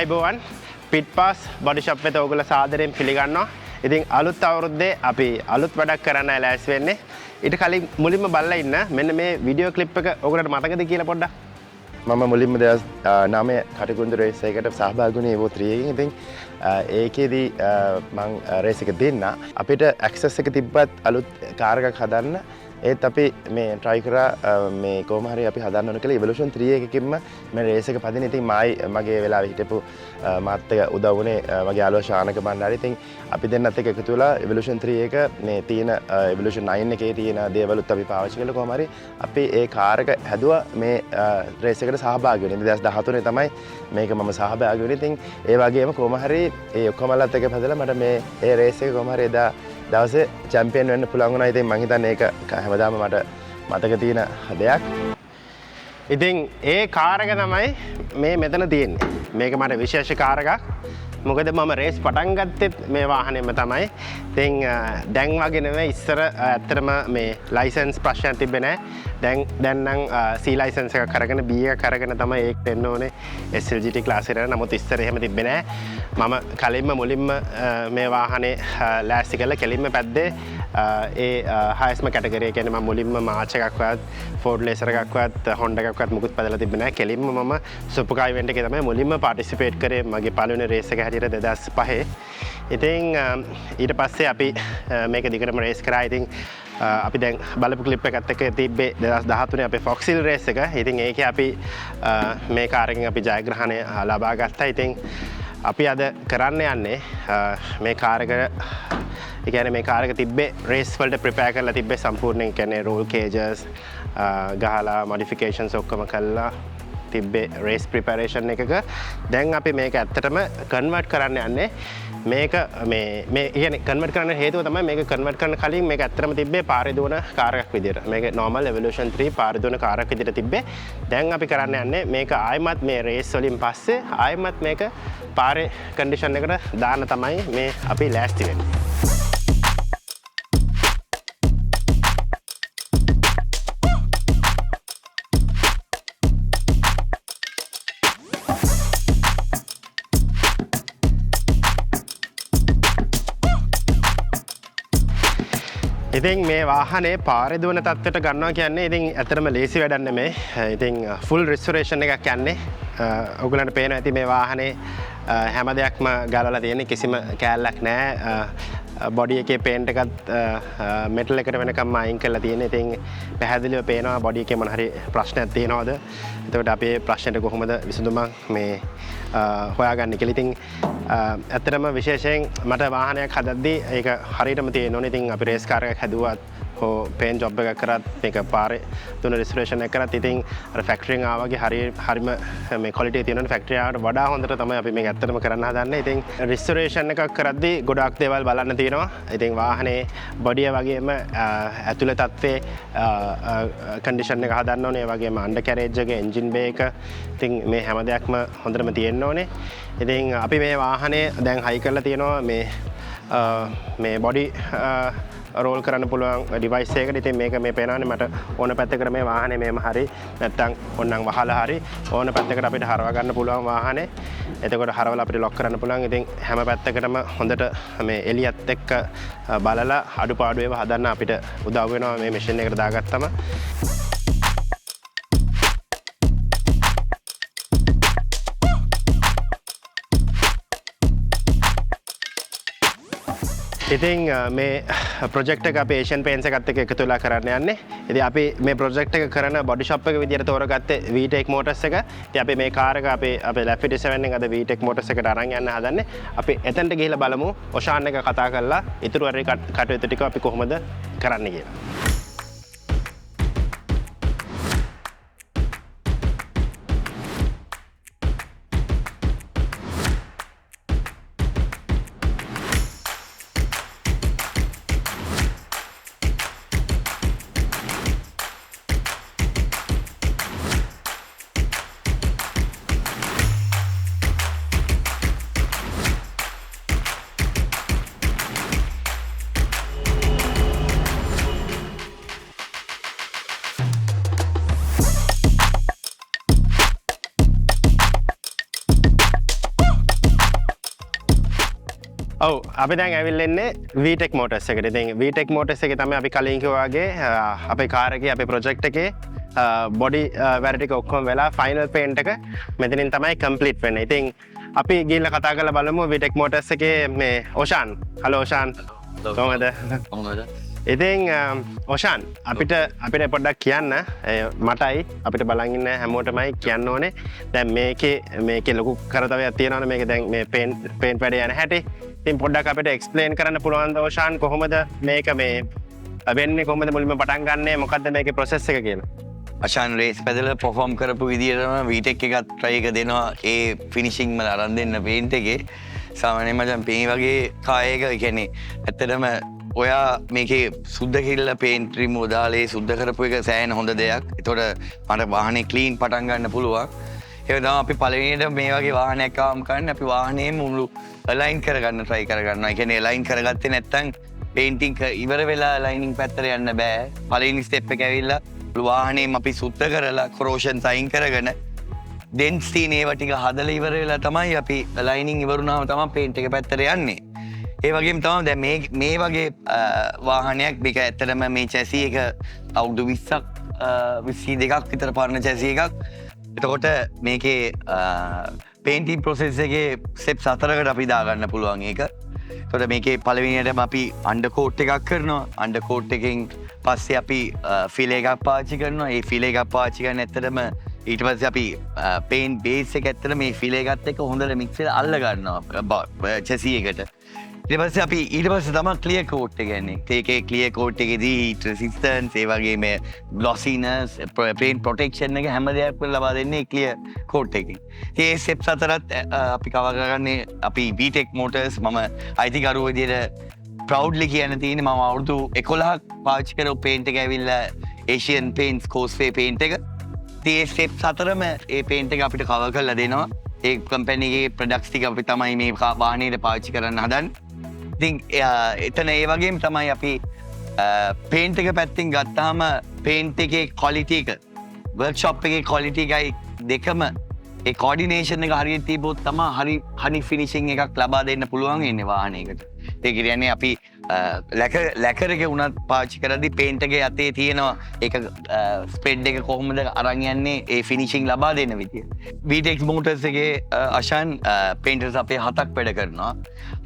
ආයිබෝවන් pit pass body shop වෙත ඔයගොල්ලෝ සාදරයෙන් පිළිගන්නවා. ඉතින් අලුත් අවුරුද්දේ අපි අලුත් වැඩක් කරන්න ලෑස්ති වෙන්නේ. ඊට කලින් මුලින්ම බලලා ඉන්න මෙන්න මේ වීඩියෝ ක්ලිප් එක ඔයගොල්ලන්ට මතකද කියලා පොඩ්ඩක්. මම මුලින්ම 2009 කටුකුරුඳු රේස් එකකට සහභාගී වුණේ Evo 3 එකකින්. ඉතින් ඒකේදී මම රේස් එක දෙන්න අපිට ඇක්සස් එක තිබ්බත් අලුත් කාර් එකක් හදන්න ඒත් අපි මේ try කරා මේ කොහොම හරි අපි හදන්න ඕන කියලා Evolution 3 එකකින්ම මේ රේස් එක පදින. ඉතින් මගේ වෙලාවේ හිටපු මාත් එක උදව් වුණේ මගේ යාළුවා ශානක බණ්ඩාරි. ඉතින් අපි දෙන්නත් එක්ක එකතු වෙලා Evolution 3 එක මේ තියෙන Evolution 9 එකේ තියෙන දේවලුත් අපි පාවිච්චි කළා. කොහොම හරි අපි ඒ කාර් එක හැදුවා මේ රේස් එකට සහභාගී වෙන්න. 2013 තමයි මේක මම සහභාගී වුණේ. ඉතින් ඒ වගේම කොහොම හරි ඒ ඔක්කොමලත් එක්ක හැදලා මට මේ ඒ රේස් එක කොහොම හරි එදා දවසේ චැම්පියන් වෙන්න පුළුවන් වුණා. ඉතින් මම හිතන්නේ ඒක හැමදාම මට මතක තියෙන දෙයක්. ඉතින් ඒ කාර් එක තමයි මේ මෙතන තියෙන්නේ. මේක මට විශේෂ කාර් එකක්. මොකද මම රේස් පටන් ගත්තෙත් මේ වාහනේම තමයි. ඉතින් දැන් වගේ නෙවෙයි ඉස්සර ඇත්තටම මේ ලයිසන්ස් ප්‍රශ්නයක් තිබ්බේ නැහැ. දැන් නම් C ලයිසන්ස් එකක් අරගෙන B එකක් අරගෙන තමයි ඒක දෙන්න ඕනේ SLGT ක්ලාස් එකට. නමුත් ඉස්සර එහෙම තිබ්බේ නැහැ. මම කලින්ම මුලින්ම මේ වාහනේ ලෑස්ති කරලා කෙලින්ම පැද්දේ ඒ හයස්ම කැටගරි එක. කියන්නේ මම මුලින්ම මාච් එකක්වත් ෆෝඩ් ලේසර් එකක්වත් හොන්ඩා එකක්වත් මුකුත් පැදලා තිබ්බේ නැහැ. කෙලින්ම මම සුපුකා ඉවෙන්ට් එකේ තමයි මුලින්ම පාටිසිපේට් කරේ මගේ පළවෙනි රේස් එක හැටියට 2005. ඉතින් ඊට පස්සේ අපි මේක දිගටම රේස් කරා. ඉතින් අපි දැන් බලපු ක්ලිප් එකත් එක්ක තිබ්බේ 2013 අපේ ෆොක්සිල් රේස් එක. ඉතින් ඒකේ අපි මේ කාර් එකෙන් අපි ජයග්‍රහණය ලබා ගත්තා. ඉතින් අපි අද කරන්න යන්නේ මේ කාර් එක ඒ කියන්නේ මේ කාර් එක තිබ්බේ රේස් වලට ප්‍රිපෙයාර් කරලා තිබ්බේ සම්පූර්ණයෙන්. කියන්නේ රෝල් කේජස් ගහලා මොඩිෆිකේෂන්ස් ඔක්කොම කළා තිබ්බේ රේස් ප්‍රිපැරේෂන් එකක. දැන් අපි මේක ඇත්තටම කන්වර්ට් කරන්න යන්නේ. මේක මේ කියන්නේ කන්වර්ට් කරන්න හේතුව තමයි මේක කන්වර්ට් කරන්න කලින් මේක ඇත්තටම තිබ්බේ පාරේ දුවන කාර් එකක් විදියට. මේක normal Evolution 3 පාරේ දුවන කාර් එකක් විදියට තිබ්බේ. දැන් අපි කරන්න යන්නේ මේක ආයෙමත් මේ රේස් වලින් පස්සේ ආයෙමත් මේක පාරේ කන්ඩිෂන් එකට දාන්න තමයි මේ අපි ලෑස්ති වෙන්නේ. ඉතින් මේ වාහනේ පාරේ දුවන තත්ත්වයට ගන්නවා කියන්නේ ඉතින් ඇත්තටම ලේසි වැඩක් නෙමෙයි. ඉතින් ෆුල් රිස්ටොරේෂන් එකක් යන්නේ. ඔයගලන්ට පේනවා ඇති මේ වාහනේ හැම දෙයක්ම ගලවලා තියෙන්නේ. කිසිම කෑල්ලක් නැහැ. බොඩි එකේ පේන්ට් එකත් මෙටල් එකට වෙනකම්ම අයින් කරලා තියෙන්නේ. ඉතින් පැහැදිලිව පේනවා බොඩි එකේ මොන හරි ප්‍රශ්නයක් තියෙනවද. එතකොට අපි මේ ප්‍රශ්නෙට කොහොමද විසඳුමක් මේ හොයාගන්නේ කියලා. ඉතින් ඇත්තටම විශේෂයෙන් මට වාහනයක් හදද්දී ඒක හරියටම තියෙන්න ඕනේ. ඉතින් අපි රේස් කාර් එකක් හැදුවත් හෝ පේන් ජොබ් එකක් කරත් මේක පාරේ දුන රිස්ටොරේෂන් එක කරත් ඉතින් අර ෆැක්ටරියෙන් ආවගේ හරිම මේ ක්වොලිටි එක තියෙනවනේ. ෆැක්ටරි ආවට වඩා හොඳට තමයි අපි මේක ඇත්තටම කරන්න හදන්නේ. ඉතින් රිස්ටොරේෂන් එකක් කරද්දී ගොඩාක් දේවල් බලන්න තියෙනවා. ඉතින් වාහනේ බොඩිය වගේම ඇතුළේ තත්ත්වයේ කන්ඩිෂන් එක හදන්න ඕනේ. ඒ වගේම අන්ඩර් කැරේජ් එක, එන්ජින් බේ එක, ඉතින් මේ හැම දෙයක්ම හොඳටම තියෙන්න ඕනේ. ඉතින් අපි මේ වාහනේ දැන් හයි කරලා තියෙනවා මේ බොඩි රෝල් කරන්න පුළුවන් ඩිවයිස් එකකට. ඉතින් මේක මේ පේනවානේ මට ඕන පැත්තකට මේ වාහනේ මේම හරි නැත්නම් ඕනනම් වහලා හරි ඕන පැත්තකට අපිට හරව ගන්න පුළුවන් වාහනේ. එතකොට හරවලා අපිට ලොක් කරන්න පුළුවන්. ඉතින් හැම පැත්තකටම හොඳට මේ එළියත් එක්ක බලලා අඩුපාඩු ඒවා හදන්න අපිට උදව් වෙනවා මේ මැෂින් එකට දාගත්තම. ඉතින් මේ ප්‍රොජෙක්ට් එක අපි ඒෂියන් පේන්ට්ස් එකත් එක්ක එකතු වෙලා කරන්න යන්නේ. ඉතින් අපි මේ ප්‍රොජෙක්ට් එක කරන බොඩි ෂොප් එක විදියට තෝරගත්තේ VTEC Motors එක. ඉතින් අපි මේ කාර් එක අපේ Lab 57 එකෙන් අද VTEC Motors එකට අරන් යන්න හදන්නේ. අපි එතනට ගිහිල්ලා බලමු ඔෂාන් එක කතා කරලා ඊටු හරි කටයුතු ටික අපි කොහොමද කරන්නේ කියලා. ඔව් අපි දැන් ඇවිල්ලෙන්නේ වීටෙක් මෝටර්ස් එකට. ඉතින් වීටෙක් මෝටර්ස් එකේ තමයි අපි කලින් කිව්වා වගේ අපේ කාර් එකේ අපේ ප්‍රොජෙක්ට් එකේ බොඩි වැඩ ටික ඔක්කොම වෙලා ෆයිනල් පේන්ට් එක මෙතනින් තමයි කම්ප්ලීට් වෙන්නේ. ඉතින් අපි ගිහිල්ලා කතා කරලා බලමු වීටෙක් මෝටර්ස් එකේ මේ ඔෂාන්. හලෝ ඔෂාන්. කොහමද? ඉතින් ඔෂාන් අපිට පොඩ්ඩක් කියන්න මටයි අපිට බලන් ඉන්න හැමෝටමයි කියන්න ඕනේ. දැන් මේකේ ලොකු කරතවයක් තියෙනවනේ මේක දැන් මේ පේන්ට් වැඩ යන හැටි. ඉතින් පොඩ්ඩක් අපිට එක්ස්ප්ලේන් කරන්න පුළුවන්ද ඔෂාන් කොහොමද මේක මේ වෙන්නේ, කොහොමද මුලින්ම පටන් ගන්නෙ, මොකද්ද මේකේ ප්‍රොසෙස් එක කියලා? අශාන් රේස් පැදල පොෆෝම් කරපු විදිහටම වීටෙක් එකත් ට්‍රයි එක දෙනවා ඒ ෆිනිෂිං වල අරන් දෙන්න පේන්ට් එකේ. සාමාන්‍යයෙන් මචං මේ වගේ කායයක කියන්නේ ඇත්තටම ඔයා මේකේ සුද්ධ කිල්ල පේන්ට් රිමූව් දාලා සුද්ධ කරපු එක සෑහෙන හොඳ දෙයක්. ඒතකොට මට වාහනේ ක්ලීන් පටන් ගන්න පුළුවන්. ඒක තමයි අපි පළවෙනියට මේ වගේ වාහනයක් ආවම කරන්නේ අපි වාහනේම මුළු අලයින් කරගන්න try කරගන්නවා. ඒ කියන්නේ අලයින් කරගත්තේ නැත්නම් පේන්ටිං ඉවර වෙලා අලයිනින් පැත්තට යන්න බෑ. පළවෙනි ස්ටෙප් එක ඇවිල්ලා වාහනේම අපි සුද්ධ කරලා කොරෝෂන් සයින් කරගෙන ඩෙන්ස් තියෙන ඒවා ටික හදලා ඉවර වෙලා තමයි අපි අලයිනින් ඉවර වුණාම තමයි පේන්ට් එක පැත්තට යන්නේ. ඒ වගේම තමයි දැන් මේ වගේ වාහනයක් මේක ඇත්තටම මේ චැසි එක අවුරුදු 20ක් 22ක් විතර පරණ චැසි එකක්. එතකොට මේකේ පේන්ටිං ප්‍රොසෙස් එකේ ස්ටෙප්ස් 4කට අපි දාගන්න පුළුවන් ඒක. එතකොට මේකේ පළවෙනියටම අපි අන්ඩර්කෝට් එකක් කරනවා. අන්ඩර්කෝට් එකෙන් පස්සේ අපි ෆිල් එකක් පාවිච්චි කරනවා. ඒ ෆිල් එකක් පාවිච්චි කරන ඇත්තටම ඊට පස්සේ අපි පේන්ට් බේස් එක ඇත්තට මේ ෆිල් එකත් එක්ක හොඳට මික්ස් කරලා අල්ල ගන්නවා චැසි එකට. ඊට පස්සේ අපි ඊට පස්සේ තමයි ක්ලියර් කෝට් එක ගන්නේ. ඒකේ ක්ලියර් කෝට් එකේදී හීට් රෙසිස්ටන්ස් ඒ වගේම ග්ලොසිනස් පේන්ට් ප්‍රොටෙක්ෂන් එක හැම දෙයක්ම ලබා දෙන්නේ ක්ලියර් කෝට් එකකින්. මේ ස්ටෙප්ස් හතරත් අපි කවර් කරගන්නේ අපි වීටෙක් මෝටර්ස් මම අයිතිකරුවෝ විදියට ප්‍රවුඩ්ලි කියන්න තියෙන්නේ මම අවුරුදු 11ක් පාවිච්චි කරපු පේන්ට් එක ඇවිල්ලා ඒෂියන් පේන්ට්ස් කෝස්වේ පේන්ට් එක. ඒ ස්ටෙප්ස් හතරම ඒ පේන්ට් එක අපිට කවර් කරලා දෙනවා. ඒ කම්පැනි එකේ ප්‍රොඩක්ට්ස් ටික අපි තමයි මේ වාහනේට පාවිච්චි කරන්න හදන්නේ. ඉතින් එතන ඒ වගේම තමයි අපි පේන්ට් එක පැත්තෙන් ගත්තාම පේන්ට් එකේ ක්වොලිටි එක වර්ක්ෂොප් එකේ ක්වොලිටි එකයි දෙකම ඒ කෝඩිනේෂන් එක හරියට තිබ්බොත් තමයි හනි ෆිනිෂිං එකක් ලබා දෙන්න පුළුවන් ඉන්නේ වාහනයකට. ඒ කියන්නේ අපි ලැකර් එක උනත් පාවිච්චි කරද්දී පේන්ට් එකේ අතේ තියෙනවා ඒක ස්ප්‍රෙඩ් එක කොහොමද අරන් යන්නේ ඒ ෆිනිෂිං ලබා දෙන්න විදිය. වීටෙක් මෝටර්ස් එකේ අශාන් පේන්ටර්ස් අපේ 7ක් වැඩ කරනවා.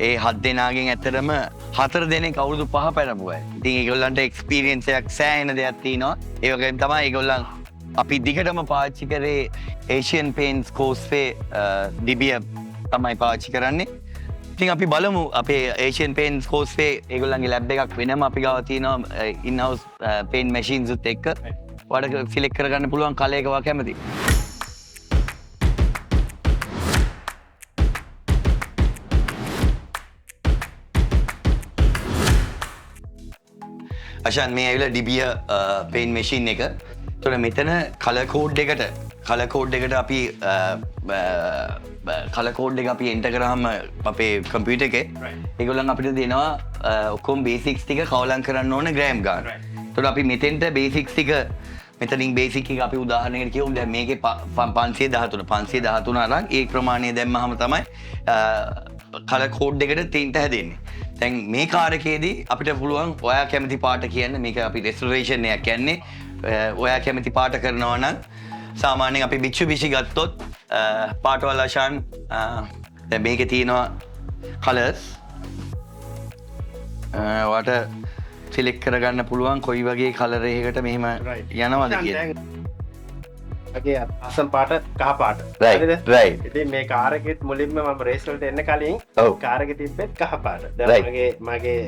ඒ 7 දෙනාගෙන් ඇත්තටම 4 දෙනෙක් අවුරුදු 5 පැනපුවා. ඉතින් ඒගොල්ලන්ට එක්ස්පීරියන්ස් එකක් සෑහෙන දෙයක් තියෙනවා. ඒ වගේම තමයි ඒගොල්ලන් අපි දිගටම පාවිච්චි කරේ ඒෂියන් පේන්ට්ස් කෝස්වේ ඩිබිය තමයි පාවිච්චි කරන්නේ. ඉතින් අපි බලමු අපේ ඒෂියන් පේන්ට්ස් කෝස්වේ ඒගොල්ලන්ගේ ලැබ් එකක් වෙනම අපි ගාව තියෙනවා ඉන්හවුස් පේන්ට් මැෂින්ස් උත් එක්ක. ඔයාලට සිලෙක්ට් කරගන්න පුළුවන් කලර් එක ඔයා කැමති. අශාන් මේ ඇවිල්ලා ඩිබිය පේන්ට් මැෂින් එක. එතකොට මෙතන කලර් කෝඩ් එකට අපි කලර් කෝඩ් එක අපි එන්ටර් කරාම අපේ කම්පියුටර් එකේ ඒගොල්ලන් අපිට දෙනවා ඔක්කොම බේසික්ස් ටික කවලම් කරන්න ඕන ග්‍රෑම් ගන්න. එතකොට අපි මෙතෙන්ට බේසික්ස් ටික මෙතනින් බේසික් එක අපි උදාහරණයකට කියමු. දැන් මේකේ 513 අරන් ඒ ප්‍රමාණය දැම්මහම තමයි කලර් කෝඩ් එකට තින්ට හැදෙන්නේ. දැන් මේ කාර් එකේදී අපිට පුළුවන් ඔයා කැමති පාට කියන්න. මේක අපි රෙස්ටොරේෂන් එකක් කියන්නේ. ඔයා කැමති පාට කරනවා නම් සාමාන්‍යයෙන් අපි Mitsubishi ගත්තොත් පාටවල අශාන් දැන් මේකේ තියෙනවා කලර්ස්. ඔයාට සිලෙක්ට් කරගන්න පුළුවන් කොයි වගේ කලර් එකකට මෙහෙම යනවද කියලා. මගේ අසල් පාට කහ පාට. right. ඉතින් මේ කාර් එකෙත් මුලින්ම මම රේස් වලට එන්න කලින් කාර් එකේ තිබ්බෙත් කහ පාට. දැන් මගේ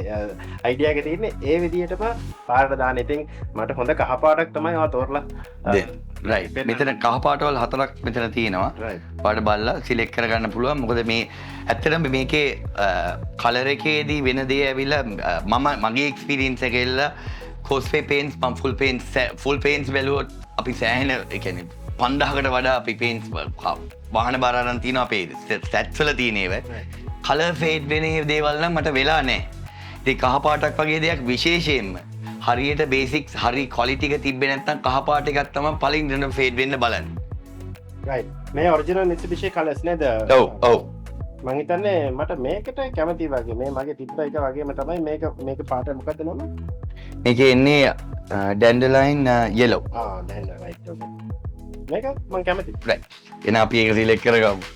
අයිඩියා එක තියෙන්නේ ඒ විදිහටම පාට දාන්න. ඉතින් මට හොඳ කහ පාටක් තමයි ඔයා තෝරලා right. මෙතන කහ පාටවල 4ක් මෙතන තියෙනවා. ඔයාලට බලලා සිලෙක්ට් කරගන්න පුළුවන්. මොකද මේ ඇත්තටම මේකේ කලර් එකේදී වෙන දේ ඇවිල්ලා මගේ එක්ස්පීරියන්ස් එකෙල්ල කෝස්වේ පේන්ට්ස් මම ෆුල් පේන්ට්ස් බැලුවොත් අපි සෑහෙන ඒ කියන්නේ 5000කට වඩා අපි පේන්ට්ස් වාහන බාර අරන් තියෙනවා අපේ ස්ටැට්ස් වල තියෙන ඒවා. කලර් ෆේඩ් වෙන දේවල් නම් මට වෙලා නැහැ. ඉතින් කහ පාටක් වගේ දෙයක් විශේෂයෙන්ම හරියට බේසික්ස් හරි ක්වොලිටි එක තිබ්බේ නැත්නම් කහ පාට එකක් තමයි පළවෙනිට ෆේඩ් වෙන්න බලන්නේ. right. මේ ඔරිජිනල් Mitsubishi කලර්ස් නේද? ඔව්. මං හිතන්නේ මට මේකට කැමති වගේ මේ මගේ තිබ්බ එක වගේම තමයි මේක පාට මොකක්ද නම? මේක එන්නේ ඩැන්ඩලයින් යෙලෝ. දැන් රයිට් ඕකේ. මේක මං කැමති. රයිට්. එන අපි ඒක සිලෙක්ට් කරගමු.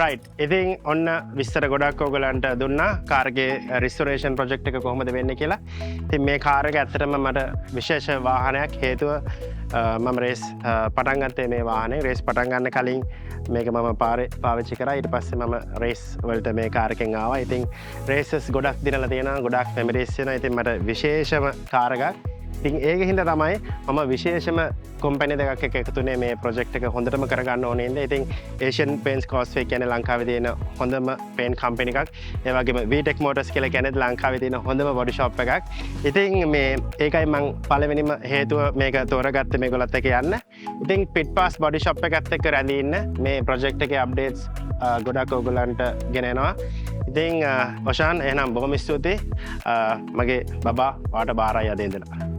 රයිට්. ඉතින් ඔන්න විස්තර ගොඩක් ඕගලන්ට දුන්නා කාර්ගේ රිස්ටොරේෂන් ප්‍රොජෙක්ට් එක කොහොමද වෙන්නේ කියලා. ඉතින් මේ කාර් එක ඇත්තටම මට විශේෂ වාහනයක් හේතුව මම රේස් පටන් ගත්තේ මේ වාහනේ. රේස් පටන් ගන්න කලින් මේක මම පාරේ පාවිච්චි කරා. ඊට පස්සේ මම රේස් වලට මේ කාර් එකෙන් ආවා. ඉතින් රේසස් ගොඩක් දිනලා තියෙනවා. ගොඩක් මෙමරිස් තියෙනවා. ඉතින් මට විශේෂම කාර් එකක්. ඉතින් ඒක හින්දා තමයි මම විශේෂම කොම්පැනි දෙකක් එක්ක එකතුනේ මේ ප්‍රොජෙක්ට් එක හොඳටම කරගන්න ඕනේ ඉඳ. ඉතින් Asian Paints Causeway කියන්නේ ලංකාවේ තියෙන හොඳම පේන්ට් කම්පැනි එකක්. ඒ වගේම VTech Motors කියලා කියන්නේ ලංකාවේ තියෙන හොඳම බොඩි ෂොප් එකක්. ඉතින් මේ ඒකයි මම පළවෙනිම හේතුව මේක තෝරගත්තේ මේගොල්ලත් එක්ක යන්න. ඉතින් Pit Pass බොඩි ෂොප් එකත් එක්ක රැඳී ඉන්න මේ ප්‍රොජෙක්ට් එකේ අප්ඩේට්ස් ගොඩක් ඔයගොල්ලන්ට ගෙන එනවා. ඉතින් ඔෂාන් එහෙනම් බොහොම ස්තුතියි. මගේ බබා වාට බාරයි අද ඉඳලා.